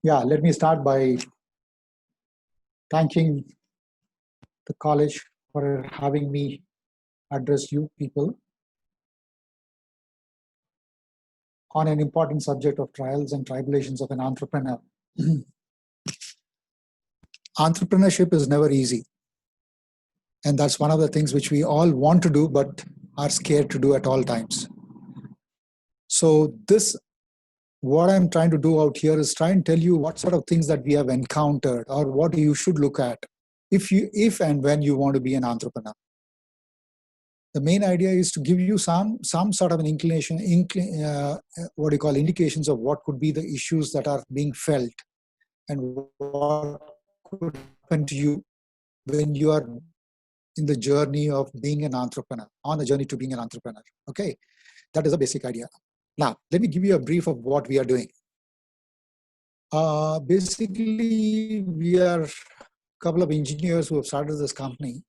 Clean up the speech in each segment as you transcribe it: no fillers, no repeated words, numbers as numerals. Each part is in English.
Yeah, let me start by thanking the college for having me address you people on an important subject of trials and tribulations of an entrepreneur. Entrepreneurship is never easy. And that's one of the things which we all want to do, but are scared to do at all times. So what I'm trying to do out here is try and tell you what sort of things that we have encountered or what you should look at if and when you want to be an entrepreneur. The main idea is to give you some sort of an indications of what could be the issues that are being felt and what could happen to you when you are in the journey of being an entrepreneur, on the journey to being an entrepreneur. Okay, that is a basic idea. Now, let me give you a brief of what we are doing. Basically, we are a couple of engineers who have started this company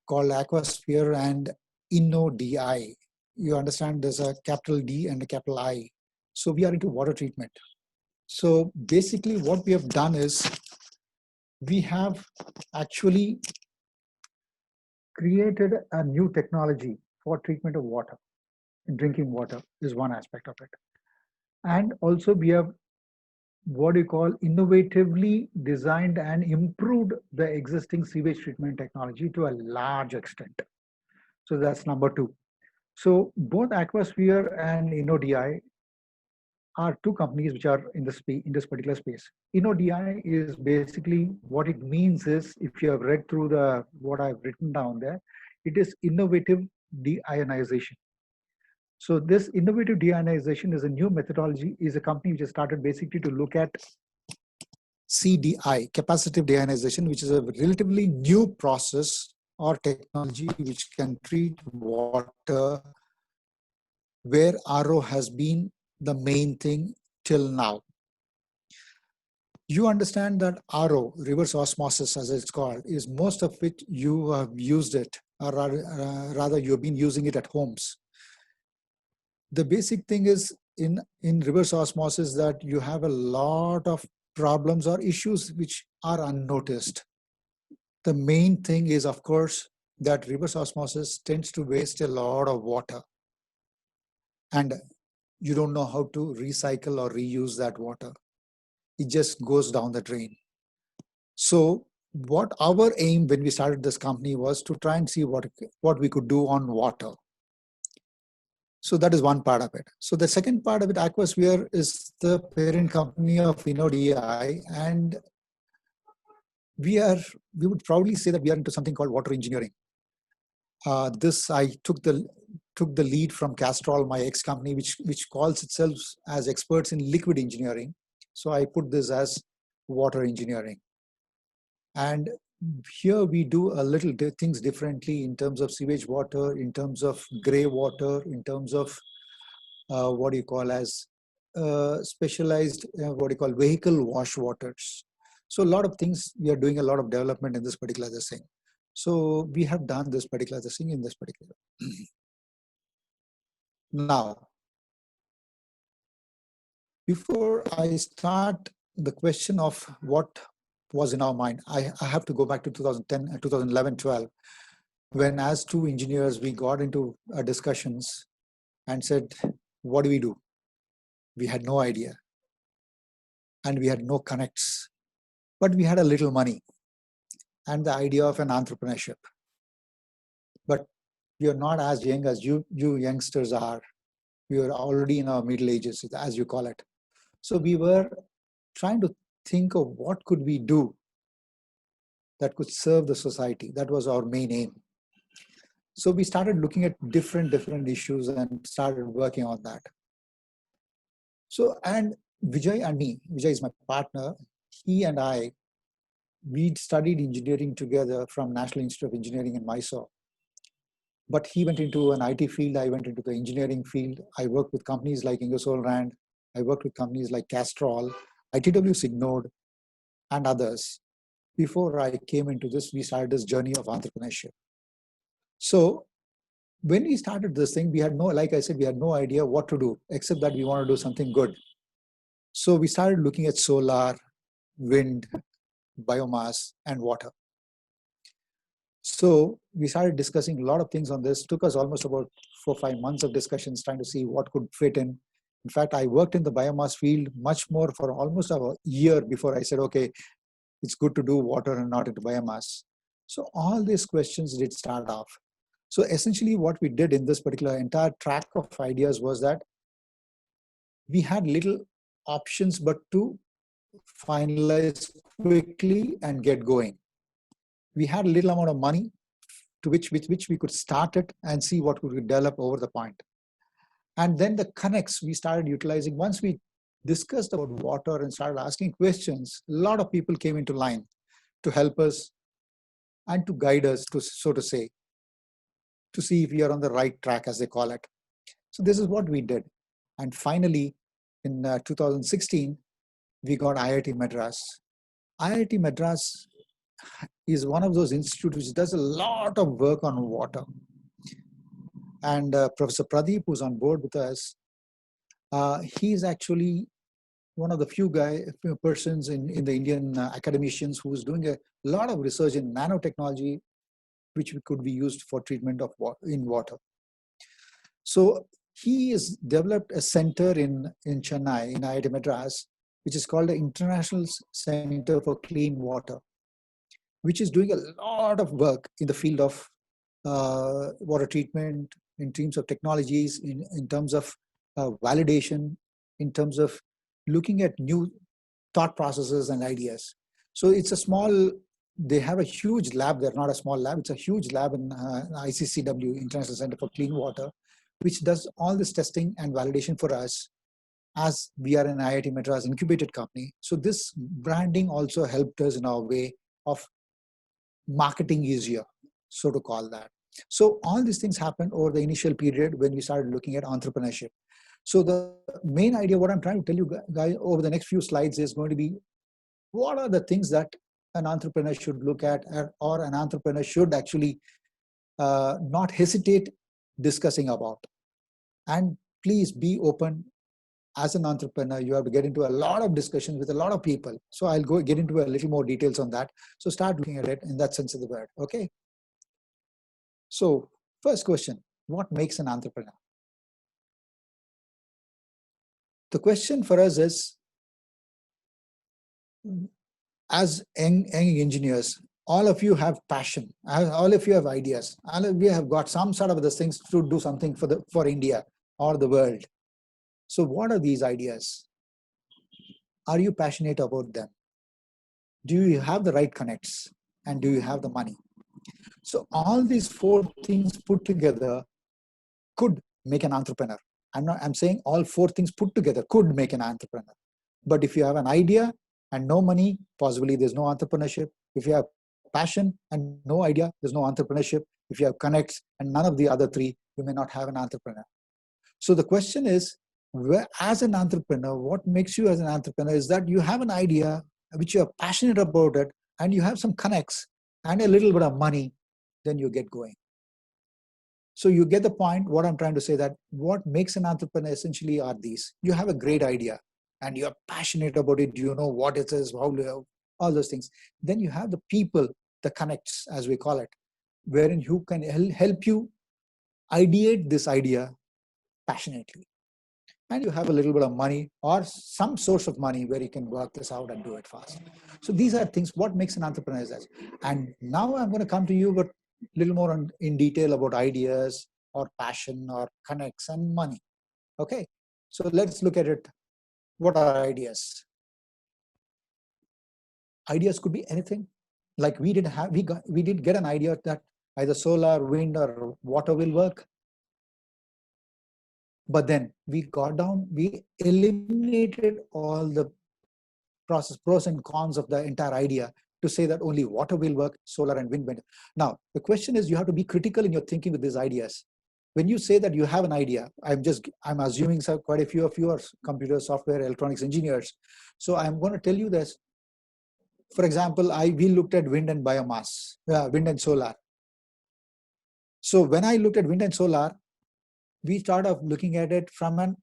called Aquasphere and InnoDI. You understand there's a capital D and a capital I. So we are into water treatment. So basically what we have done is we have actually created a new technology for treatment of water. Drinking water is one aspect of it. And also we have what you call innovatively designed and improved the existing sewage treatment technology to a large extent. So that's number two. So both Aquasphere and InnoDI are two companies which are in this particular space. InnoDI is basically what it means is, if you have read through what I've written down there, it is innovative deionization. So this innovative deionization is a new methodology, is a company which has started basically to look at CDI, capacitive deionization, which is a relatively new process or technology which can treat water where RO has been the main thing till now. You understand that RO, reverse osmosis as it's called, is most of it you have used it, or rather you've been using it at homes. The basic thing is in reverse osmosis that you have a lot of problems or issues which are unnoticed. The main thing is, of course, that reverse osmosis tends to waste a lot of water. And you don't know how to recycle or reuse that water. It just goes down the drain. So what our aim when we started this company was to try and see what we could do on water. So that is one part of it. So the second part of it, Aquasphere, is the parent company of InnoDI, and we would probably say that we are into something called water engineering. This I took the lead from Castrol, my ex-company, which calls itself as experts in liquid engineering. So I put this as water engineering. And here we do a little things differently in terms of sewage water, in terms of gray water, in terms of what you call as specialized, vehicle wash waters. So a lot of things, we are doing a lot of development in this particular thing. So we have done this particular thing in this particular. Now, before I start the question of what was in our mind, I have to go back to 2010, 2011, 12, when as two engineers, we got into discussions and said, what do we do? We had no idea. And we had no connects, but we had a little money and the idea of an entrepreneurship. But we are not as young as you youngsters are. We were already in our middle ages, as you call it. So we were trying to think of what could we do that could serve the society. That was our main aim. So we started looking at different issues and started working on that. So, and Vijay and me, Vijay is my partner, he and I, we studied engineering together from National Institute of Engineering in Mysore. But he went into an IT field, I went into the engineering field. I worked with companies like Ingersoll Rand, I worked with companies like Castrol, ITW Signode, and others. Before I came into this, we started this journey of entrepreneurship. So when we started this thing, we had no, like I said, we had no idea what to do, except that we want to do something good. So we started looking at solar, wind, biomass, and water. So we started discussing a lot of things on this. Took us almost about 4 or 5 months of discussions trying to see what could fit in. In fact, I worked in the biomass field much more for almost a year before I said, okay, it's good to do water and not into biomass. So all these questions did start off. So essentially what we did in this particular entire track of ideas was that we had little options but to finalize quickly and get going. We had a little amount of money to which we could start it and see what we could develop over the point. And then the connects we started utilizing. Once we discussed about water and started asking questions, a lot of people came into line to help us and to guide us, to so to say, to see if we are on the right track, as they call it. So this is what we did. And finally, in 2016, we got IIT Madras. IIT Madras is one of those institutes which does a lot of work on water. And Professor Pradeep, who's on board with us, he's actually one of the few persons in the Indian academicians who's doing a lot of research in nanotechnology, which could be used for treatment of in water. So he has developed a center in Chennai, in IIT Madras, which is called the International Center for Clean Water, which is doing a lot of work in the field of water treatment, in terms of technologies, in terms of validation, in terms of looking at new thought processes and ideas. So it's a small, they have a huge lab. They're not a small lab. It's a huge lab in ICCW, International Center for Clean Water, which does all this testing and validation for us as we are an IIT Madras incubated company. So this branding also helped us in our way of marketing easier, so to call that. So all these things happened over the initial period when we started looking at entrepreneurship. So the main idea, what I'm trying to tell you guys over the next few slides is going to be, what are the things that an entrepreneur should look at, or an entrepreneur should actually not hesitate discussing about. And please be open. As an entrepreneur, you have to get into a lot of discussions with a lot of people. So I'll get into a little more details on that. So start looking at it in that sense of the word, okay? So first question, what makes an entrepreneur? The question for us is, as young engineers, all of you have passion, all of you have ideas, all of you have got some sort of these things to do something for India or the world. So what are these ideas? Are you passionate about them? Do you have the right connects? And do you have the money? So all these four things put together could make an entrepreneur. I'm saying all four things put together could make an entrepreneur. But if you have an idea and no money, possibly there's no entrepreneurship. If you have passion and no idea, there's no entrepreneurship. If you have connects and none of the other three, you may not have an entrepreneur. So the question is, as an entrepreneur, what makes you as an entrepreneur is that you have an idea which you are passionate about it, and you have some connects and a little bit of money, then you get going. So you get the point. What I'm trying to say, that what makes an entrepreneur essentially are these. You have a great idea and you're passionate about it. You know what it is, how, all those things. Then you have the people, the connects, as we call it, wherein you can help you ideate this idea passionately. And you have a little bit of money or some source of money where you can work this out and do it fast. So these are things, what makes an entrepreneur is that. And now I'm going to come to you, but a little more in detail about ideas or passion or connects and money. Okay, so let's look at it. What are ideas? Ideas could be anything. Like we did get an idea that either solar, wind, or water will work. But then we got down, we eliminated all the pros and cons of the entire idea to say that only water will work, solar and wind. Now, the question is, you have to be critical in your thinking with these ideas. When you say that you have an idea, I'm assuming quite a few of you are computer, software, electronics engineers. So I'm going to tell you this. For example, we looked at wind and biomass, wind and solar. So when I looked at wind and solar, we started looking at it from an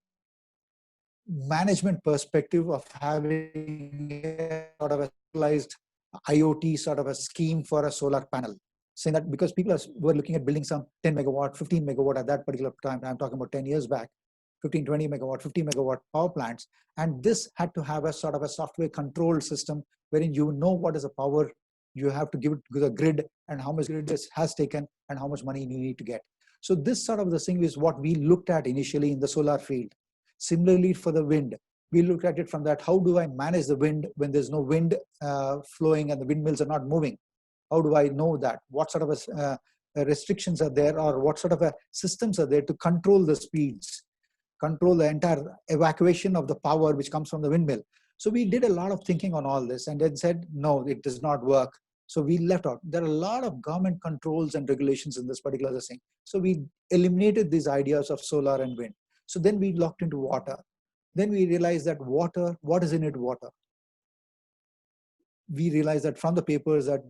management perspective of having a sort of a centralized IoT sort of a scheme for a solar panel. Saying that because people were looking at building some 10 megawatt, 15 megawatt at that particular time, I'm talking about 10 years back, 15, 20 megawatt, 50 megawatt power plants. And this had to have a sort of a software controlled system wherein you know what is the power you have to give it to the grid and how much grid has taken and how much money you need to get. So this sort of the thing is what we looked at initially in the solar field. Similarly for the wind, we looked at it from that, how do I manage the wind when there's no wind flowing and the windmills are not moving? How do I know that? What sort of restrictions are there, or what sort of systems are there to control the speeds, control the entire evacuation of the power which comes from the windmill? So we did a lot of thinking on all this and then said, no, it does not work. So we left out. There are a lot of government controls and regulations in this particular thing. So we eliminated these ideas of solar and wind. So then we looked into water. Then we realized that water, what is in it? Water. We realized that from the papers that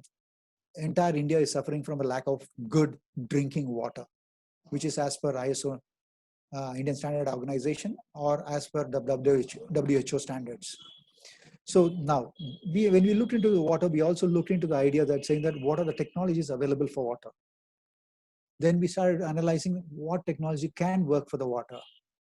entire India is suffering from a lack of good drinking water, which is as per ISO, Indian Standard Organization, or as per the WHO standards. So now, when we looked into the water, we also looked into the idea that saying that what are the technologies available for water. Then we started analyzing what technology can work for the water.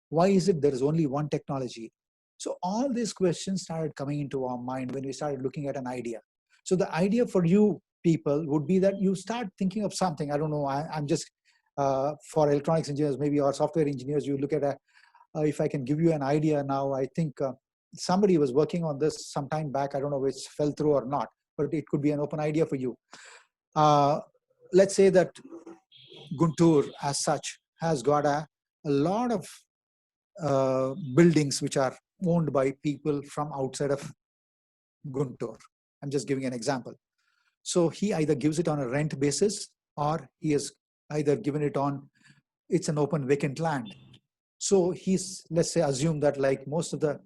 Why is it there is only one technology? So all these questions started coming into our mind when we started looking at an idea. So the idea for you people would be that you start thinking of something. I don't know, I'm just, for electronics engineers, maybe, or software engineers, you look at if I can give you an idea now, I think somebody was working on this some time back. I don't know which fell through or not, but it could be an open idea for you. Let's say that Guntur as such has got a lot of buildings which are owned by people from outside of Guntur. I'm just giving an example. So he either gives it on a rent basis, or he has either given it on, it's an open vacant land. So he's, let's say, assume that like most of the,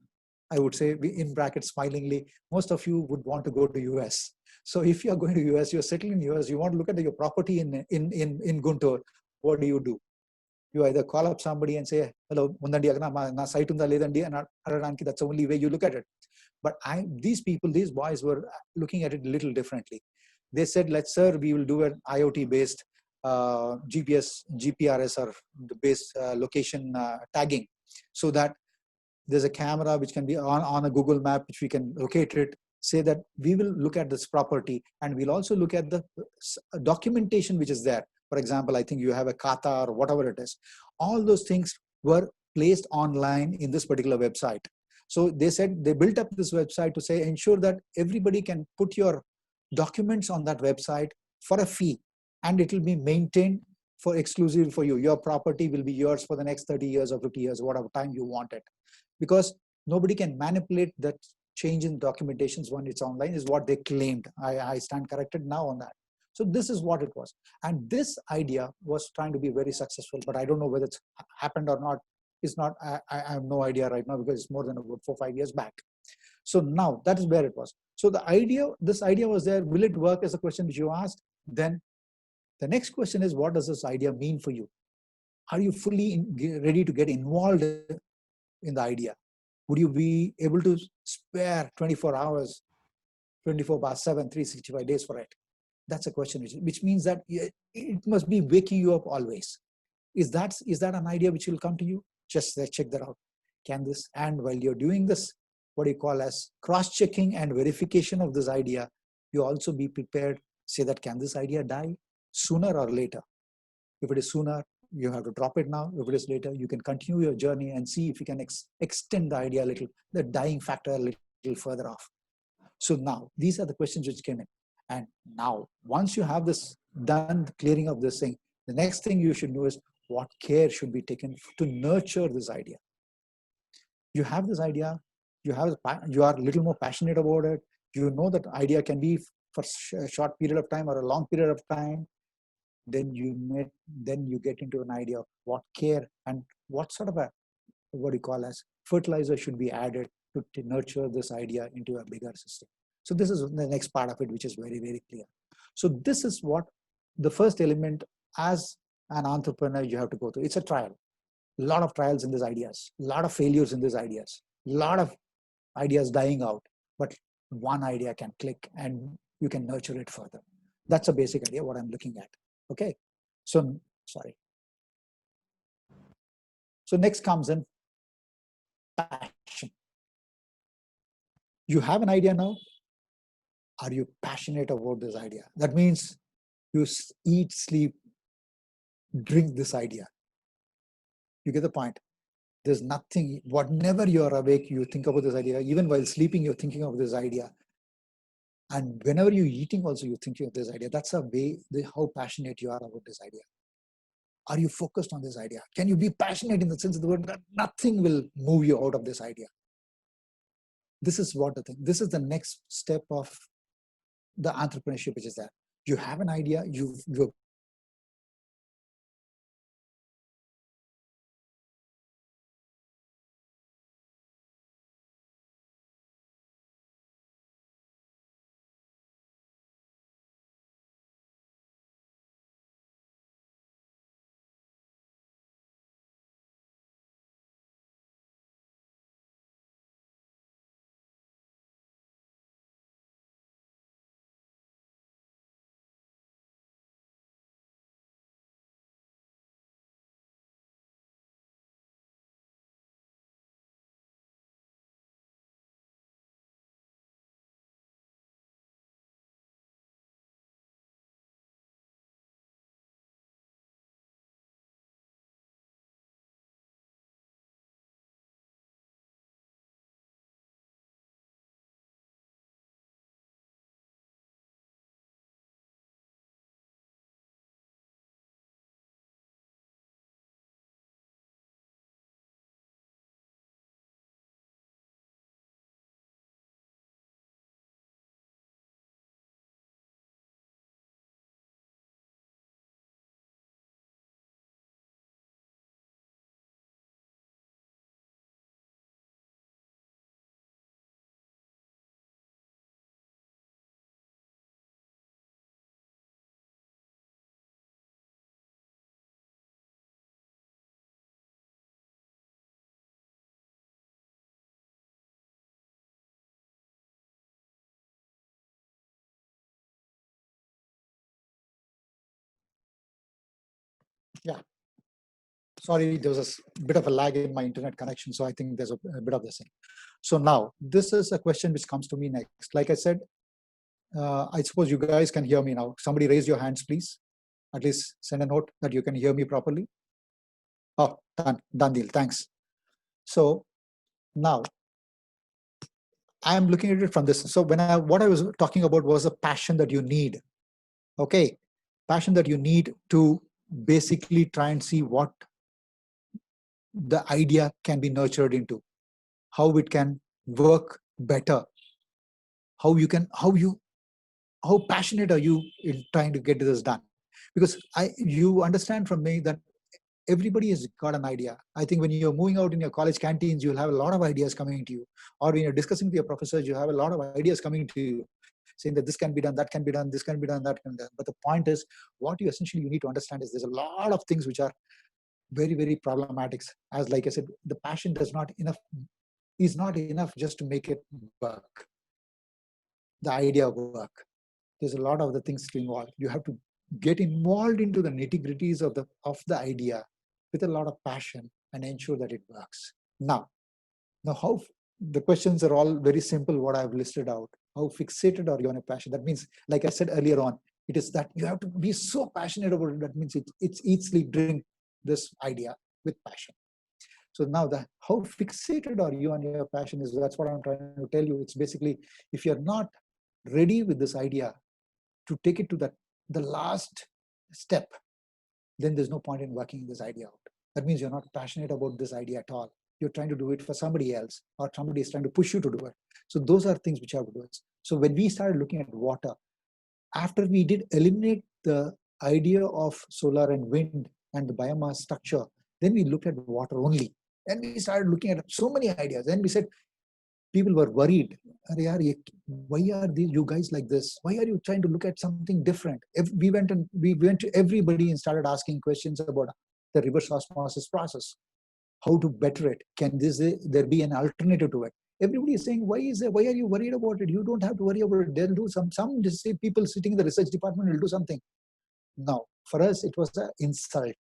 I would say in brackets smilingly, most of you would want to go to US. So if you're going to US, you're settling in US, you want to look at your property in Guntur, what do? You either call up somebody and say, hello, na site unda ledandi, and that's the only way you look at it. But these people, these boys were looking at it a little differently. They said, let's, sir, we will do an IoT-based GPS, GPRS, or the base location tagging, so that there's a camera which can be on a Google map, which we can locate it, say that we will look at this property, and we'll also look at the documentation which is there. For example, I think you have a kata or whatever it is. All those things were placed online in this particular website. So they said they built up this website to say, ensure that everybody can put your documents on that website for a fee, and it will be maintained for exclusively for you. Your property will be yours for the next 30 years or 50 years, whatever time you want it. Because nobody can manipulate that change in documentations when it's online, is what they claimed. I stand corrected now on that. So this is what it was. And this idea was trying to be very successful, but I don't know whether it's happened or not. It's not, I have no idea right now, because it's more than about 4 or 5 years back. So now that is where it was. So the idea, this idea was there. Will it work, is a question which you asked. Then the next question is, what does this idea mean for you? Are you fully ready to get involved in the idea? Would you be able to spare 24 hours, 24/7, 365 days for it? That's a question, which means that it must be waking you up always. Is that an idea which will come to you? Just check that out. Can this, and while you're doing this, what do you call as cross-checking and verification of this idea, you also be prepared, say that, can this idea die sooner or later? If it is sooner, you have to drop it now. If it is later, you can continue your journey and see if you can extend the idea a little, the dying factor a little further off. So now, these are the questions which came in. And now, once you have this done, the clearing of this thing, the next thing you should know is what care should be taken to nurture this idea. You have this idea, you are a little more passionate about it. You know that idea can be for a short period of time or a long period of time. Then you get into an idea of what care and what sort of what you call as fertilizer should be added to nurture this idea into a bigger system. So this is the next part of it, which is very, very clear. So this is what the first element as an entrepreneur you have to go through. It's a trial. A lot of trials in these ideas, a lot of failures in these ideas. lot of ideas dying out, but one idea can click and you can nurture it further. That's a basic idea what I'm looking at. Okay, so sorry. So next comes in passion. You have an idea now. Are you passionate about this idea? That means you eat, sleep, drink this idea. You get the point. There's nothing, whenever you're awake, you think about this idea. Even while sleeping, you're thinking of this idea. And whenever you're eating also, you're thinking of this idea. That's a way, how passionate you are about this idea. Are you focused on this idea? Can you be passionate in the sense of the word that nothing will move you out of this idea? This is what the thing, this is the next step of the entrepreneurship, which is that you have an idea, you're yeah. Sorry, there was a bit of a lag in my internet connection, so I think there's a bit of this thing. So now, this is a question which comes to me next. Like I said, I suppose you guys can hear me now. Somebody raise your hands, please. At least send a note that you can hear me properly. Oh, done deal. Thanks. So now I'm looking at it from this. So what I was talking about was a passion that you need. Okay, passion that you need to basically try and see what the idea can be nurtured into, how it can work better, how passionate are you in trying to get this done? Because you understand from me that everybody has got an idea. I think when you're moving out in your college canteens, you'll have a lot of ideas coming to you. Or when you're discussing with your professors, you have a lot of ideas coming to you, saying that this can be done, that can be done, this can be done, that can be done. But the point is, what you essentially you need to understand is there's a lot of things which are very, very problematic. As like I said, the passion is not enough just to make it work. The idea work. There's a lot of the things to involve. You have to get involved into the nitty-gritties of the idea with a lot of passion and ensure that it works. Now how the questions are all very simple, what I've listed out. How fixated are you on a passion? That means, like I said earlier on, it is that you have to be so passionate about it. That means it's eat, sleep, drink this idea with passion. So now how fixated are you on your passion is, that's what I'm trying to tell you. It's basically, if you're not ready with this idea to take it to the last step, then there's no point in working this idea out. That means you're not passionate about this idea at all. You're trying to do it for somebody else, or somebody is trying to push you to do it. So those are things which have to do it. So when we started looking at water, after we did eliminate the idea of solar and wind and the biomass structure, then we looked at water only. And we started looking at so many ideas. Then we said, people were worried. Why are you guys like this? Why are you trying to look at something different? We went to everybody and started asking questions about the reverse osmosis process. how to better it. Can there be an alternative to it? Everybody is saying, why are you worried about it? You don't have to worry about it. They'll do some people sitting in the research department will do something. No, for us, it was an insult.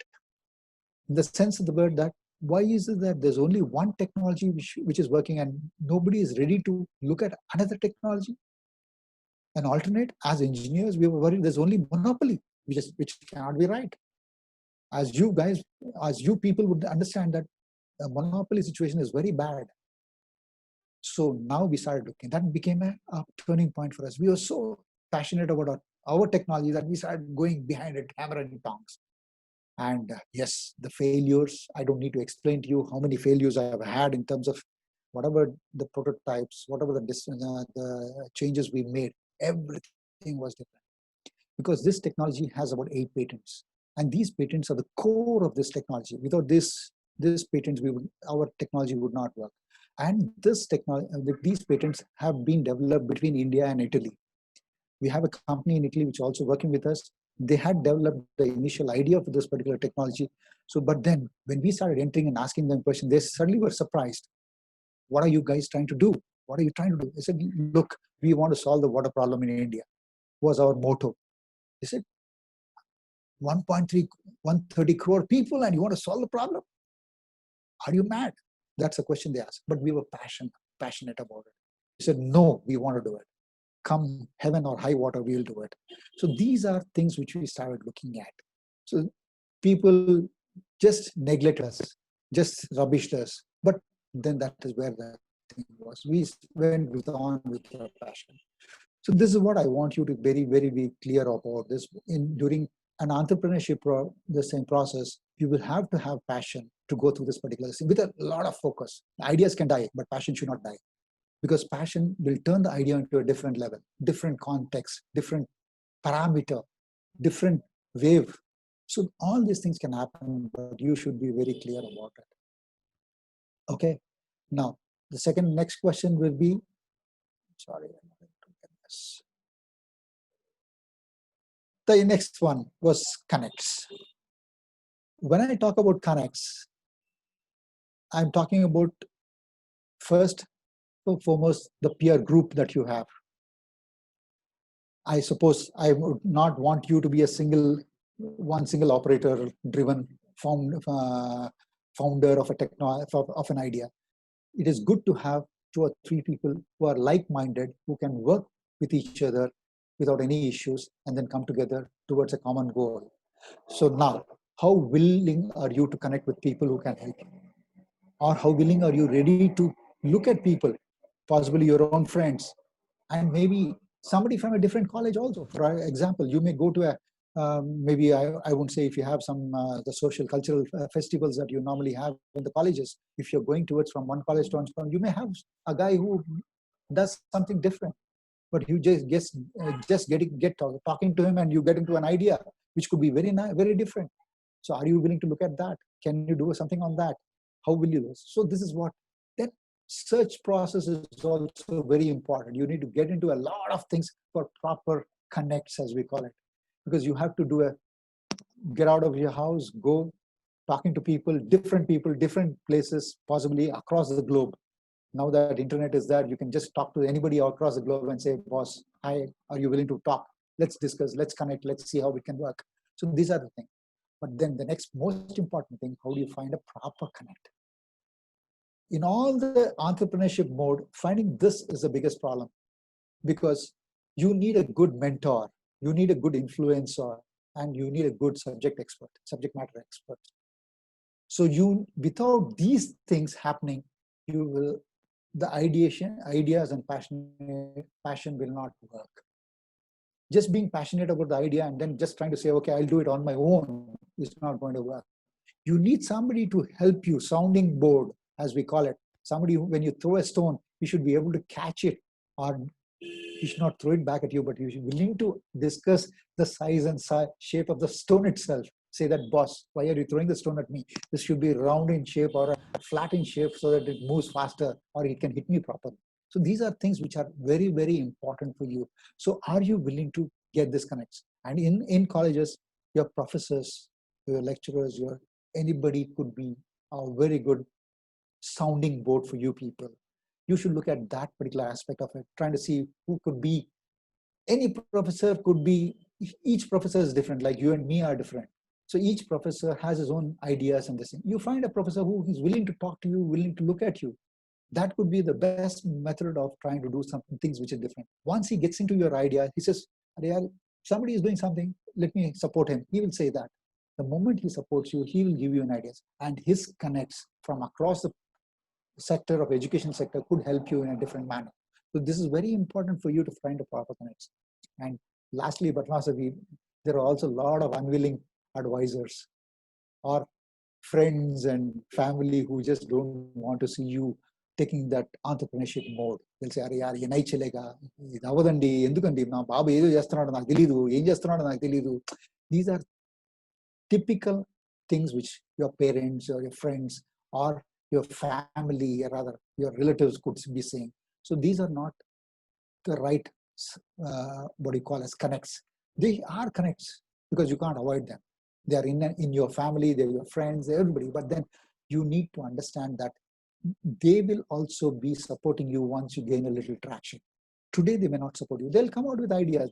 In the sense of the word, that why is it that there's only one technology which is working and nobody is ready to look at another technology? An alternate. As engineers, we were worried there's only monopoly, which cannot be right. As you guys, as you people would understand that the monopoly situation is very bad. So now we started looking. That became a turning point for us. We were so passionate about our technology that we started going behind it, hammer and tongs. And yes, the failures, I don't need to explain to you how many failures I have had in terms of whatever the prototypes, whatever the changes we made, everything was different. Because this technology has about 8 patents. And these patents are the core of this technology. Without this patents, our technology would not work. And these patents have been developed between India and Italy. We have a company in Italy which is also working with us. They had developed the initial idea for this particular technology. So, but then when we started entering and asking them questions, they suddenly were surprised. What are you guys trying to do? What are you trying to do? I said, look, we want to solve the water problem in India, was our motto. They said, 130 crore people and you want to solve the problem? Are you mad? That's a question they asked. But we were passionate about it. We said, no, we want to do it. Come heaven or high water, we'll do it. So these are things which we started looking at. So people just neglect us, just rubbished us. But then that is where the thing was. We went on with our passion. So this is what I want you to very, very be clear about this. During an entrepreneurship the same process, you will have to have passion to go through this particular thing with a lot of focus. Ideas can die, but passion should not die. Because passion will turn the idea into a different level, different context, different parameter, different wave. So all these things can happen, but you should be very clear about it. Okay. Now, the next question will be, sorry, I'm not going to get this. The next one was connects. When I talk about connects, I'm talking about first and foremost the peer group that you have. I suppose I would not want you to be one single operator driven founder of of an idea. It is good to have 2 or 3 people who are like-minded, who can work with each other without any issues and then come together towards a common goal. So now, how willing are you to connect with people who can help you? Or how willing are you ready to look at people, possibly your own friends, and maybe somebody from a different college also. For example, you may go to maybe I won't say if you have some the social cultural festivals that you normally have in the colleges. If you're going towards from one college to another, you may have a guy who does something different, but you just talking to him and you get into an idea which could be very different. So are you willing to look at that? Can you do something on that? How will you do this? So this is what that search process is also very important. You need to get into a lot of things for proper connects, as we call it, because you have to get out of your house, go talking to people, different places, possibly across the globe. Now that internet is there, you can just talk to anybody across the globe and say, boss, hi, are you willing to talk? Let's discuss, let's connect, let's see how we can work. So these are the things. But then the next most important thing, how do you find a proper connect? In all the entrepreneurship mode, finding this is the biggest problem, because you need a good mentor, you need a good influencer, and you need a good subject matter expert. So without these things happening, the ideas and passion will not work. Just being passionate about the idea and then just trying to say, okay, I'll do it on my own is not going to work. You need somebody to help you, sounding board, as we call it. Somebody who, when you throw a stone, you should be able to catch it, or you should not throw it back at you, but you should be willing to discuss the size and shape of the stone itself. Say that, boss, why are you throwing the stone at me? This should be round in shape or flat in shape so that it moves faster or it can hit me properly. So these are things which are very, very important for you. So are you willing to get this connects? And in colleges, your professors, your lecturers, anybody could be a very good sounding board for you people. You should look at that particular aspect of it, trying to see who could be. Any professor could be, each professor is different, like you and me are different. So each professor has his own ideas and this thing. You find a professor who is willing to talk to you, willing to look at you. That could be the best method of trying to do something, things which are different. Once he gets into your idea, he says, somebody is doing something, let me support him. He will say that. The moment he supports you, he will give you an idea. And his connects from across the sector of education sector could help you in a different manner. So this is very important for you to find a proper connects. And lastly, but not least, there are also a lot of unwilling advisors or friends and family who just don't want to see you taking that entrepreneurship mode. They'll say, "Arey yaar, ye nahi chalega. ఇది అవ్వదండి, ఎందుకండి నా బాబు ఏదో చేస్తున్నాడు నాకు తెలియదు, ఏం చేస్తున్నాడో నాకు తెలియదు." These are typical things which your parents or your friends or your family, or rather your relatives could be saying. So these are not the right, what do you call as connects. They are connects because you can't avoid them. They are in your family, they're your friends, everybody. But then you need to understand that they will also be supporting you once you gain a little traction. Today they may not support you. They'll come out with ideas.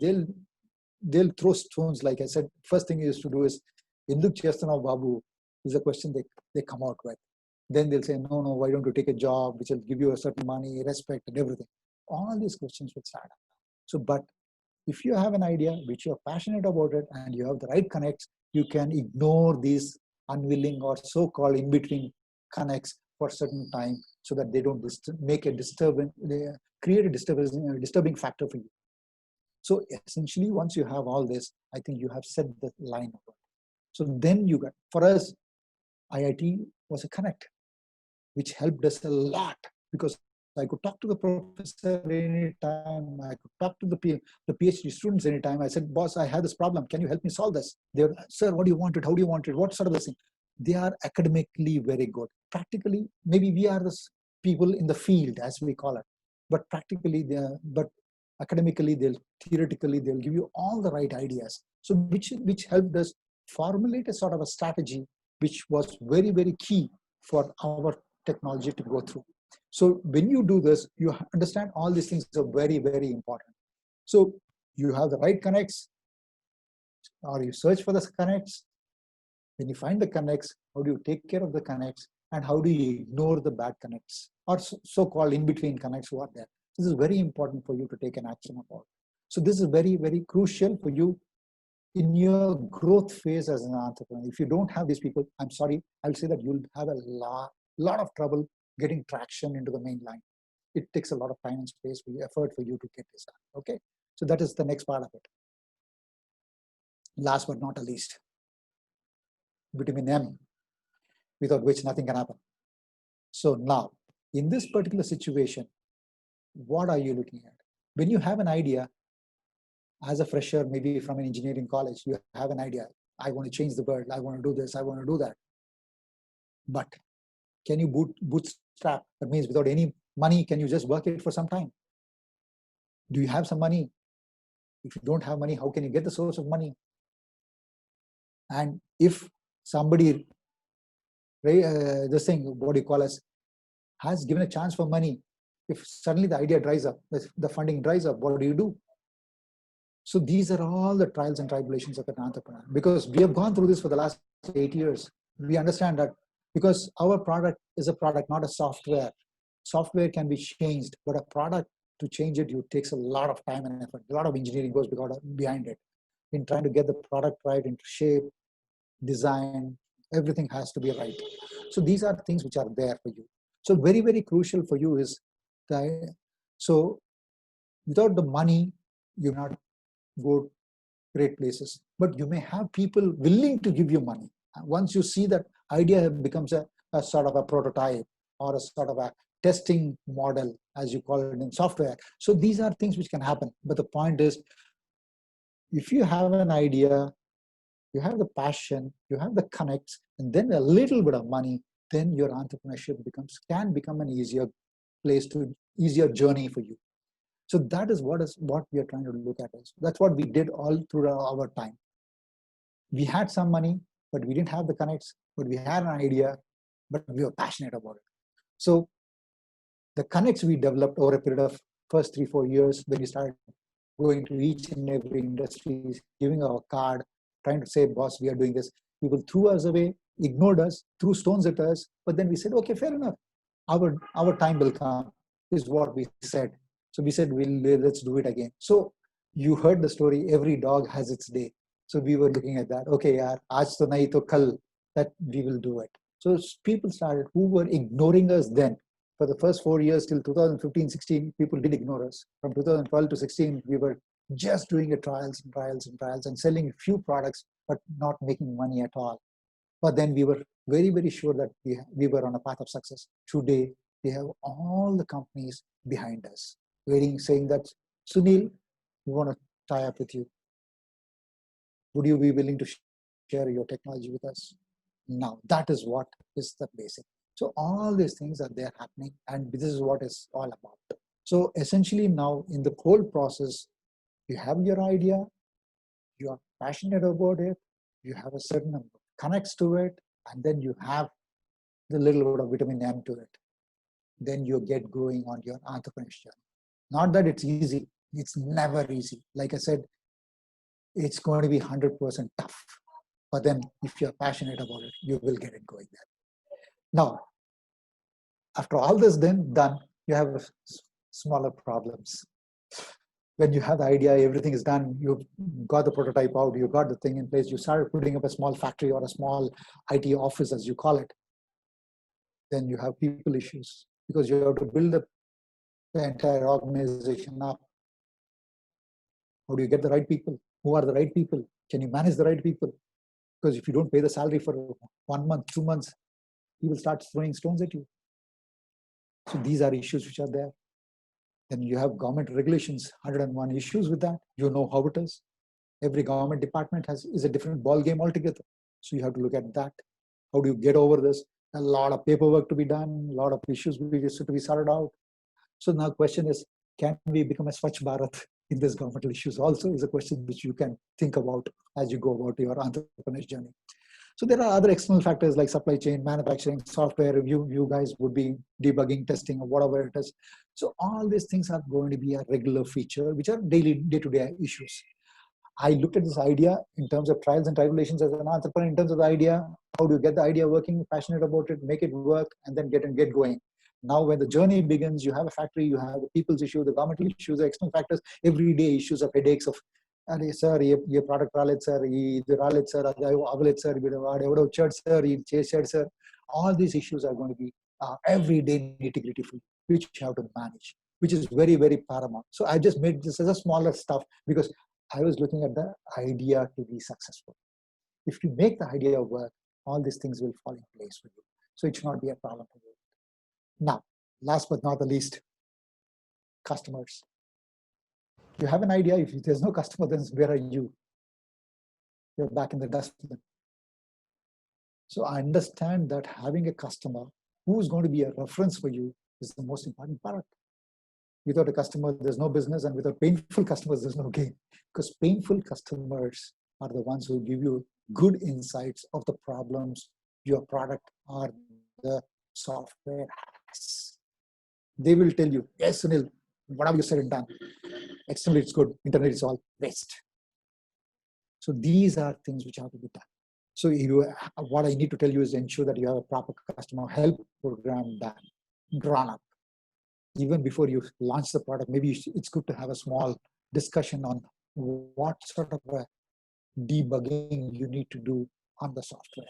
They'll throw stones. Like I said, first thing you used to do is, "Enduk chestunavu babu," is a question they come out with. Then they'll say, "No, why don't you take a job which will give you a certain money, respect, and everything." All these questions will start up. So, but if you have an idea which you're passionate about it and you have the right connects, you can ignore these unwilling or so-called in-between connects for a certain time so that they don't make a disturbance, they create a disturbing factor for you. So essentially, once you have all this, I think you have set the line of it. So then you got, for us, IIT was a connect, which helped us a lot because I could talk to the professor anytime. I could talk to the PhD students anytime. I said, "Boss, I have this problem. Can you help me solve this?" They're, "Sir, what do you want it? How do you want it? What sort of this thing?" They are academically very good. Practically, maybe we are the people in the field, as we call it. But practically, but academically, theoretically, they'll give you all the right ideas. So which helped us formulate a sort of a strategy, which was very, very key for our technology to go through. So when you do this, you understand all these things are very, very important. So you have the right connects, or you search for the connects. When you find the connects, how do you take care of the connects, and how do you ignore the bad connects or so-called in-between connects who are there? This is very important for you to take an action about. So this is very, very crucial for you in your growth phase as an entrepreneur. If you don't have these people, I'm sorry, I'll say that you'll have a lot of trouble getting traction into the main line. It takes a lot of time and space for you, effort for you to get this done. Okay, so that is the next part of it. Last but not the least, vitamin M, without which nothing can happen. So now, in this particular situation, what are you looking at? When you have an idea, as a fresher, maybe from an engineering college, you have an idea. I want to change the world. I want to do this. I want to do that. But can you bootstrap? That means without any money, can you just work it for some time? Do you have some money? If you don't have money, how can you get the source of money? And if somebody, this thing, what do you call us, has given a chance for money, if suddenly the idea dries up, the funding dries up, what do you do? So these are all the trials and tribulations of an entrepreneur, because we have gone through this for the last 8 years. We understand that because our product is a product, not a software. Software can be changed, but a product, to change it, it takes a lot of time and effort. A lot of engineering goes behind it. In trying to get the product right into shape, design, everything has to be right. So these are things which are there for you. So very, very crucial for you is that, so without the money, you not go great places, but you may have people willing to give you money. Once you see that idea becomes a sort of a prototype or a sort of a testing model, as you call it in software. So these are things which can happen. But the point is, if you have an idea, you have the passion, you have the connects, and then a little bit of money, then your entrepreneurship can become an easier journey for you. So that is what we are trying to look at. That's what we did all through our time. We had some money, but we didn't have the connects, but we had an idea, but we were passionate about it. So the connects we developed over a period of first 3-4 years, when we started going to each and every industry, giving our card, trying to say, boss, we are doing this. People threw us away, ignored us, threw stones at us. But then we said, okay, fair enough. Our time will come, is what we said. So we said, let's do it again. So you heard the story, every dog has its day. So we were looking at that. Okay, yaar, aaj to nahi to kal, that we will do it. So people started, who were ignoring us then. For the first 4 years till 2015-16, people did ignore us. From 2012 to 16, we were just doing trials and trials and trials and selling a few products, but not making money at all. But then we were very, very sure that we were on a path of success. Today, we have all the companies behind us, waiting, saying that, Sunil, we want to tie up with you. Would you be willing to share your technology with us? Now, that is what is the basic. So all these things are there happening, and this is what it's all about. So essentially now in the whole process, you have your idea, you are passionate about it, you have a certain number of connects to it, and then you have the little bit of vitamin M to it. Then you get going on your entrepreneurship journey. Not that it's easy, it's never easy. Like I said, it's going to be 100% tough. But then if you're passionate about it, you will get it going there. Now, after all this done, you have smaller problems. When you have the idea, everything is done, you've got the prototype out, you got the thing in place, you started putting up a small factory or a small IT office, as you call it. Then you have people issues, because you have to build the entire organization up. How do you get the right people? Who are the right people? Can you manage the right people? Because if you don't pay the salary for 1 month, 2 months, people start throwing stones at you. So these are issues which are there. Then you have government regulations, 101 issues with that. You know how it is. Every government department is a different ball game altogether. So you have to look at that. How do you get over this? A lot of paperwork to be done, a lot of issues to be sorted out. So now the question is, can we become a Swachh Bharat in this governmental issues also, is a question which you can think about as you go about your entrepreneur's journey. So there are other external factors like supply chain, manufacturing, software, you guys would be debugging, testing, or whatever it is. So all these things are going to be a regular feature, which are day-to-day issues. I looked at this idea in terms of trials and tribulations as an entrepreneur, in terms of the idea, how do you get the idea working, passionate about it, make it work, and then get going. Now, when the journey begins, you have a factory, you have the people's issue, the governmental issues, the external factors, everyday issues of headaches of, sir, your product rallied, sir, the rallied, sir, availed, sir, sir. All these issues are going to be everyday nitty-gritty for you, which you have to manage, which is very, very paramount. So I just made this as a smaller stuff because I was looking at the idea to be successful. If you make the idea work, all these things will fall in place for you. So it should not be a problem for you. Now, last but not the least, customers. You have an idea. If there's no customer, then where are you? You're back in the dustbin. So I understand that having a customer who's going to be a reference for you is the most important part. Without a customer, there's no business, and without painful customers, there's no gain. Because painful customers are the ones who give you good insights of the problems your product or the software has. They will tell you, yes, Sunil, whatever you said and done. Externally, it's good. Internally, it's all waste. So these are things which have to be done. So what I need to tell you is ensure that you have a proper customer help program done, drawn up. Even before you launch the product, maybe it's good to have a small discussion on what sort of a debugging you need to do on the software.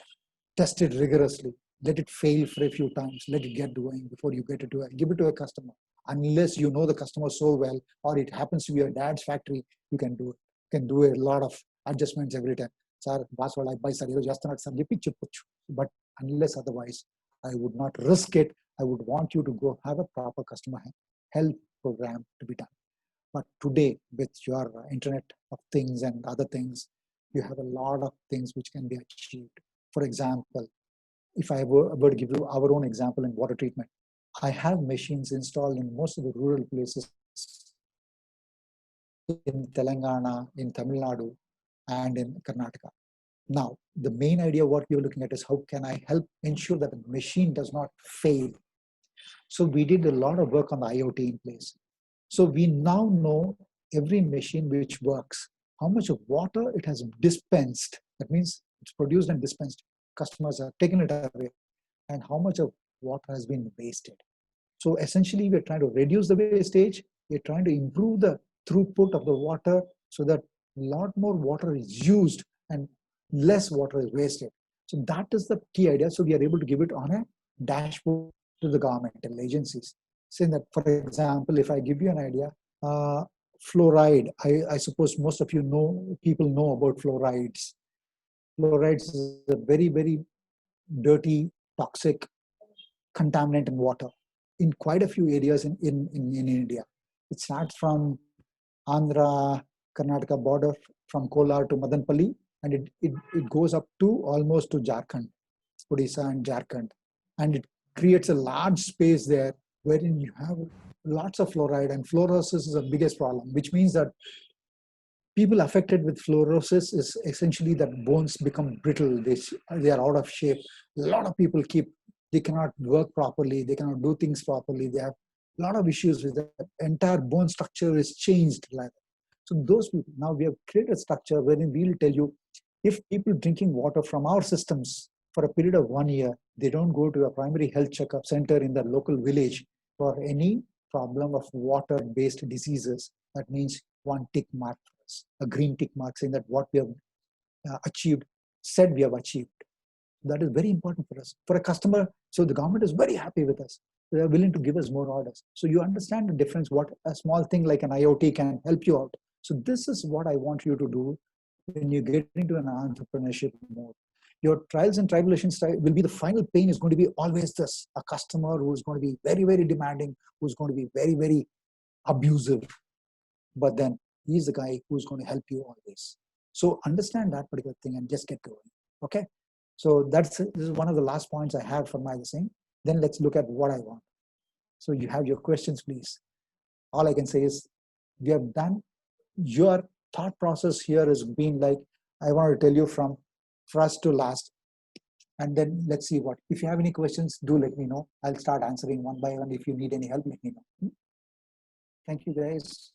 Test it rigorously. Let it fail for a few times. Let it get going before you get it to it. Give it to a customer. Unless you know the customer so well, or it happens to be your dad's factory, you can do it. You can do a lot of adjustments every time. Sir, that's what I buy, sir. But unless otherwise, I would not risk it. I would want you to go have a proper customer help program to be done. But today, with your Internet of Things and other things, you have a lot of things which can be achieved. For example, if I were to give you our own example in water treatment, I have machines installed in most of the rural places in Telangana, in Tamil Nadu, and in Karnataka. Now, the main idea what we were looking at is how can I help ensure that the machine does not fail. So we did a lot of work on the IoT in place. So we now know every machine which works, how much of water it has dispensed. That means it's produced and dispensed. Customers have taken it away, and how much of water has been wasted. So essentially, we're trying to reduce the wastage. We're trying to improve the throughput of the water so that a lot more water is used and less water is wasted. So that is the key idea. So we are able to give it on a dashboard to the governmental agencies. Saying that, for example, if I give you an idea, fluoride, I suppose most of you know, people know about fluorides. Fluorides is a very, very dirty, toxic contaminant in water in quite a few areas in India. It starts from Andhra, Karnataka border, from Kolar to Madanpalli, and it goes up to almost to Jharkhand, Odisha and Jharkhand. And it creates a large space there wherein you have lots of fluoride, and fluorosis is the biggest problem, which means that people affected with fluorosis is essentially that bones become brittle, they are out of shape. A lot of people they cannot work properly, they cannot do things properly, they have a lot of issues with that. Entire bone structure is changed like that. So those people, now we have created a structure wherein we will tell you, if people drinking water from our systems for a period of 1 year, they don't go to a primary health checkup center in the local village for any problem of water-based diseases, that means one tick mark, a green tick mark saying that what we have achieved, said we have achieved. That is very important for us. For a customer, so the government is very happy with us. They are willing to give us more orders. So you understand the difference, what a small thing like an IoT can help you out. So this is what I want you to do when you get into an entrepreneurship mode. Your trials and tribulations will be the final pain is going to be always this, a customer who is going to be very, very demanding, who's going to be very, very abusive. But then he's the guy who's going to help you always. So understand that particular thing and just get going. Okay. So this is one of the last points I have for my thing. Then let's look at what I want. So you have your questions, please. All I can say is we have done, your thought process here has been like, I want to tell you from first to last. And then let's see what, if you have any questions, do let me know. I'll start answering one by one. If you need any help, let me know. Thank you guys.